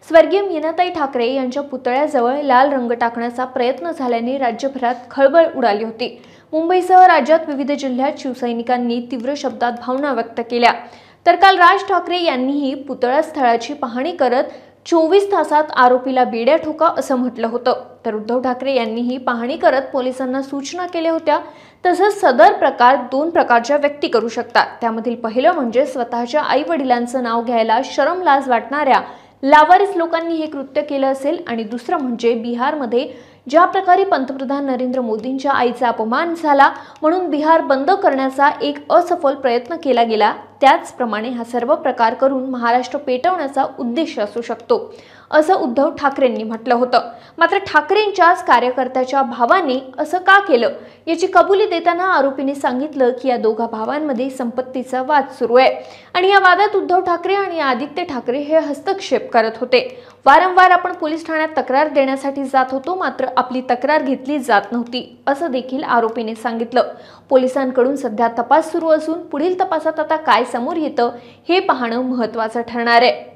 स्वर्गीय मीनाताई ठाकरे यांच्या पुतळ्याजवळ लाल रंग टाकण्याचा प्रयत्न झाल्याने राज्यभरात खळबळ उडाली होती। मुंबईसह राज्यात विविध जिल्ह्यात शिवसैनिकांनी तीव्र शब्दात भावना व्यक्त केल्या। तर काल राज ठाकरे यांनीही पुतळा स्थळाची पाहणी करत 24 तासात आरोपीला बेड्या ठोका असं म्हटलं होतं। तर उद्धव ठाकरे यांनीही पाहणी करत पोलिसांना सूचना केल्या होत्या। तसंच सदर प्रकार दोन प्रकारच्या व्यक्ती करू शकतात। त्यामधील पहिलं म्हणजे स्वतःच्या आई-वडिलांचं नाव घ्यायला शरम लाज वाटणाऱ्या लावारिस लोकांनी हे कृत्य केलं असेल आणि दुसरं म्हणजे बिहारमध्ये ज्या प्रकारे पंतप्रधान नरेंद्र मोदींच्या आईचा अपमान झाला म्हणून बिहार बंद करण्याचा एक असफल प्रयत्न केला गेला, त्याचप्रमाणे हा सर्व प्रकार करून महाराष्ट्र पेटवण्याचा उद्देश असू शकतो असं उद्धव ठाकरेंनी म्हटलं होतं। मात्र ठाकरेंच्याच कार्यकर्त्याच्या भावाने असं का केलं याची कबुली देताना आरोपीने सांगितलं की या दोघा भावांमध्ये संपत्तीचा वाद सुरू आहे आणि या वादात उद्धव ठाकरे आणि आदित्य ठाकरे हे हस्तक्षेप करत होते। वारंवार आपण पोलीस ठाण्यात तक्रार देण्यासाठी जात होतो, मात्र आपली तक्रार घेतली जात नव्हती असं देखील आरोपीने सांगितलं। पोलिसांकडून सध्या तपास सुरू असून पुढील तपासात आता काय समोर येतं हे पाहणं महत्त्वाचं ठरणार आहे।